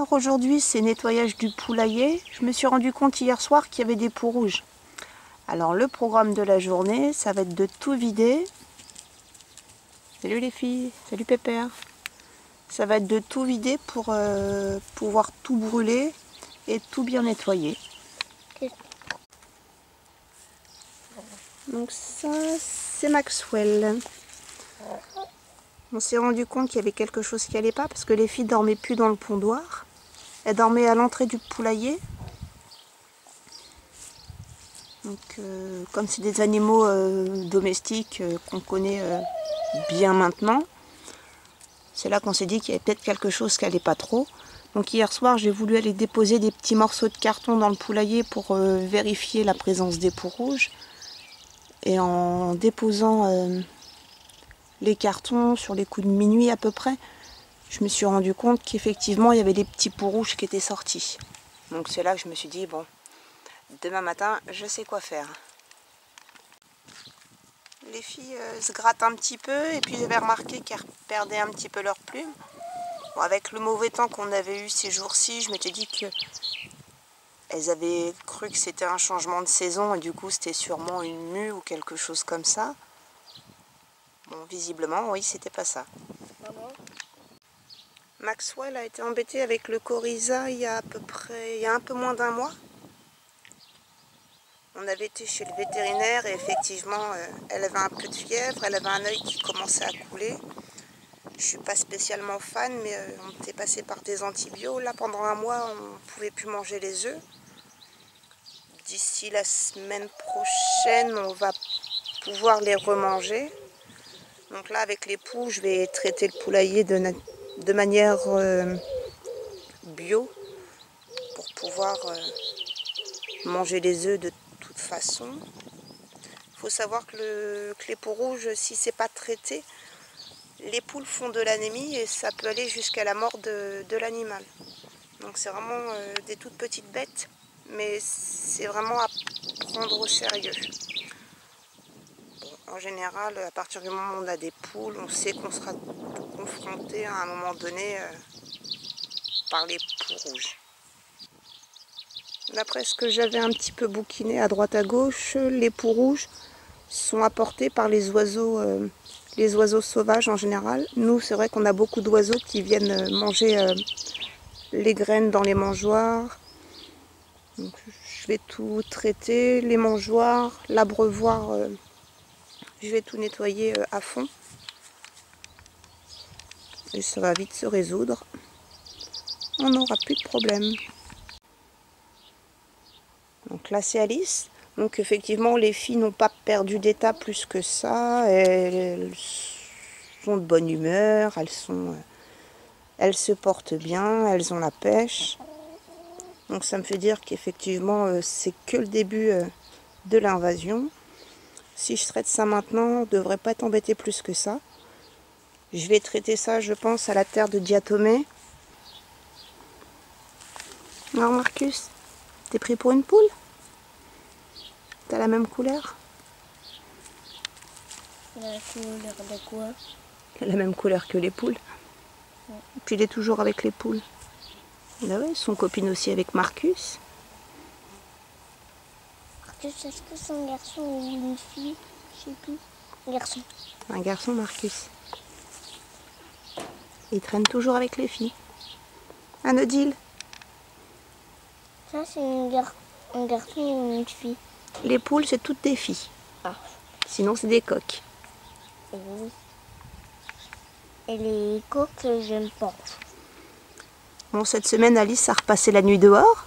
jour aujourd'hui, c'est nettoyage du poulailler. Je me suis rendu compte hier soir qu'il y avait des poux rouges. Alors le programme de la journée, ça va être de tout vider. Salut les filles, salut Pépère. Ça va être de tout vider pour pouvoir tout brûler et tout bien nettoyer. Donc ça, c'est Maxwell. On s'est rendu compte qu'il y avait quelque chose qui allait pas parce que les filles dormaient plus dans le pondoir. Elles dormaient à l'entrée du poulailler. Donc, comme c'est des animaux domestiques qu'on connaît bien maintenant, c'est là qu'on s'est dit qu'il y avait peut-être quelque chose qui allait pas trop. Donc hier soir, j'ai voulu aller déposer des petits morceaux de carton dans le poulailler pour vérifier la présence des poux rouges. Et en déposant les cartons sur les coups de minuit à peu près, je me suis rendu compte qu'effectivement il y avait des petits poux rouges qui étaient sortis. Donc c'est là que je me suis dit, bon, demain matin, je sais quoi faire. Les filles se grattent un petit peu et puis j'avais remarqué qu'elles perdaient un petit peu leurs plumes. Bon, avec le mauvais temps qu'on avait eu ces jours-ci, je m'étais dit que elles avaient cru que c'était un changement de saison et du coup c'était sûrement une mue ou quelque chose comme ça. Bon, visiblement, oui, c'était pas ça. Maxwell a été embêté avec le coryza il y a un peu moins d'un mois. On avait été chez le vétérinaire et effectivement, elle avait un peu de fièvre, elle avait un œil qui commençait à couler. Je suis pas spécialement fan, mais on était passé par des antibiotiques. Là, pendant un mois, on ne pouvait plus manger les œufs. D'ici la semaine prochaine, on va pouvoir les remanger. Donc là, avec les poux, je vais traiter le poulailler de manière bio pour pouvoir manger les œufs de toute façon. Il faut savoir que les poux rouges, si c'est pas traité, les poules font de l'anémie et ça peut aller jusqu'à la mort de l'animal. Donc c'est vraiment des toutes petites bêtes, mais c'est vraiment à prendre au sérieux. Bon, en général, à partir du moment où on a des poules, on sait qu'on sera confronté à un moment donné par les poux rouges. D'après ce que j'avais un petit peu bouquiné à droite à gauche, les poux rouges sont apportés par les oiseaux sauvages en général. Nous, c'est vrai qu'on a beaucoup d'oiseaux qui viennent manger les graines dans les mangeoires. Donc, je vais tout traiter, les mangeoires, l'abreuvoir, je vais tout nettoyer à fond. Et ça va vite se résoudre. On n'aura plus de problème. Donc là, c'est Alice. Donc effectivement, les filles n'ont pas perdu d'état plus que ça. Elles sont de bonne humeur, elles se portent bien, elles ont la pêche. Donc ça me fait dire qu'effectivement, c'est que le début de l'invasion. Si je traite ça maintenant, on ne devrait pas être embêté plus que ça. Je vais traiter ça, je pense, à la terre de diatomée. Alors Marcus, t'es pris pour une poule? T'as la même couleur? La couleur de quoi? La même couleur que les poules. Ouais. Puis il est toujours avec les poules. Là ouais, son copine aussi avec Marcus. Marcus, est-ce que c'est un garçon ou une fille? Je sais plus. Un garçon. Un garçon, Marcus. Il traîne toujours avec les filles. Un Odile. Ça, c'est un garçon ou une fille? Les poules, c'est toutes des filles. Ah. Sinon, c'est des coqs. Oui. Et les coqs, j'aime pas. Bon, cette semaine, Alice a repassé la nuit dehors.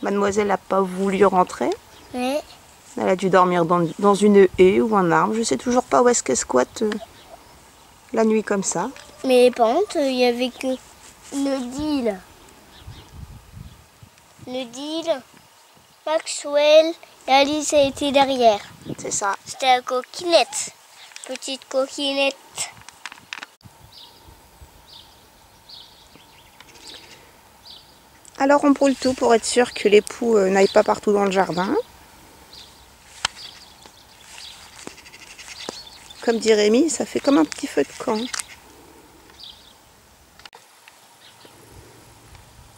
Mademoiselle n'a pas voulu rentrer. Ouais. Elle a dû dormir dans une haie ou un arbre. Je sais toujours pas où est-ce qu'elle squatte la nuit comme ça. Mais par contre, il y avait que le deal. Le deal, Maxwell et Alice a été derrière. C'est ça. C'était la coquinette. Petite coquinette. Alors on brûle tout pour être sûr que les poux n'aillent pas partout dans le jardin. Comme dit Rémi, ça fait comme un petit feu de camp.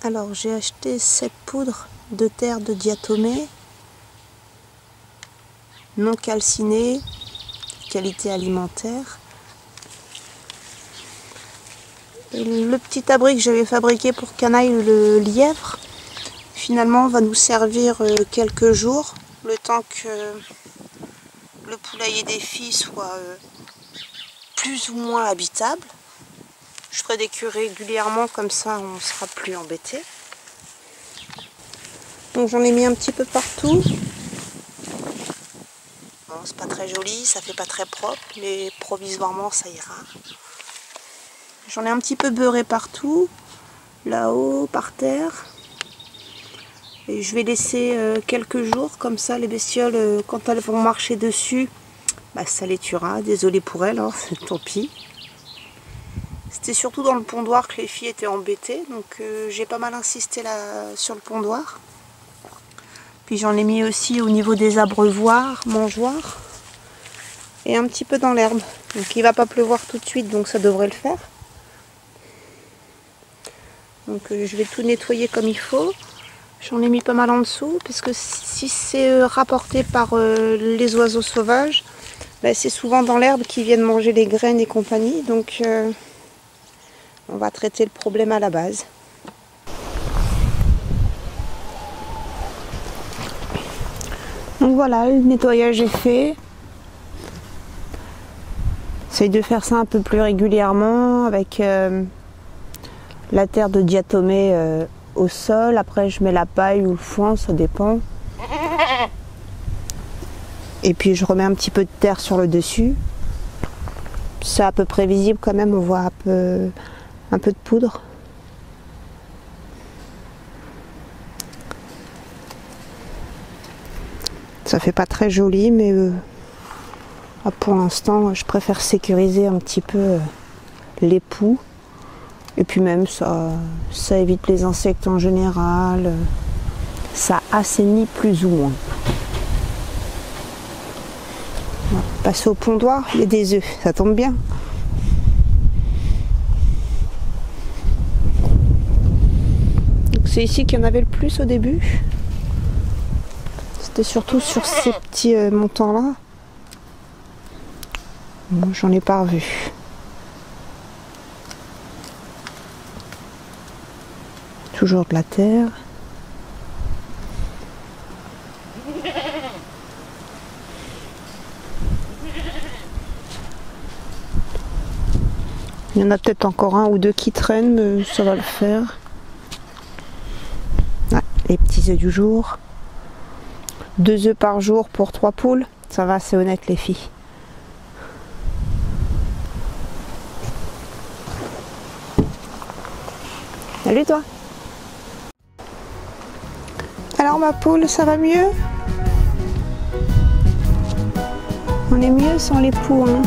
Alors j'ai acheté cette poudre de terre de diatomée non calcinée, qualité alimentaire. Et le petit abri que j'avais fabriqué pour canaille le lièvre, finalement va nous servir quelques jours, le temps que le poulailler des filles soit plus ou moins habitable. Je ferai des cures régulièrement, comme ça on ne sera plus embêté. Donc j'en ai mis un petit peu partout. Bon, c'est pas très joli, ça fait pas très propre, mais provisoirement ça ira. J'en ai un petit peu beurré partout, là-haut, par terre. Et je vais laisser quelques jours, comme ça les bestioles, quand elles vont marcher dessus, bah, ça les tuera. Désolée pour elles, hein, tant pis. C'était surtout dans le pondoir que les filles étaient embêtées, donc j'ai pas mal insisté là sur le pondoir. Puis j'en ai mis aussi au niveau des abreuvoirs, mangeoires, et un petit peu dans l'herbe. Donc il va pas pleuvoir tout de suite, donc ça devrait le faire. Donc je vais tout nettoyer comme il faut. J'en ai mis pas mal en dessous, parce que si c'est rapporté par les oiseaux sauvages, bah, c'est souvent dans l'herbe qu'ils viennent manger les graines et compagnie. Donc on va traiter le problème à la base. Donc voilà, le nettoyage est fait. J'essaye de faire ça un peu plus régulièrement avec la terre de diatomée au sol. Après je mets la paille ou le foin, ça dépend. Et puis je remets un petit peu de terre sur le dessus. C'est à peu près visible quand même, on voit un peu de poudre. Ça fait pas très joli, mais pour l'instant je préfère sécuriser un petit peu les poux. Et puis même ça évite les insectes en général, ça assainit plus ou moins. On va passer au pondoir, il y a des œufs, ça tombe bien. C'est ici qu'il y en avait le plus au début. C'était surtout sur ces petits montants là. Bon, j'en ai pas revu. Toujours de la terre. Il y en a peut-être encore un ou deux qui traînent, mais ça va le faire. Ah, les petits œufs du jour. 2 œufs par jour pour 3 poules. Ça va, c'est honnête les filles. Salut toi. Alors ma poule, ça va mieux? On est mieux sans les poux, hein.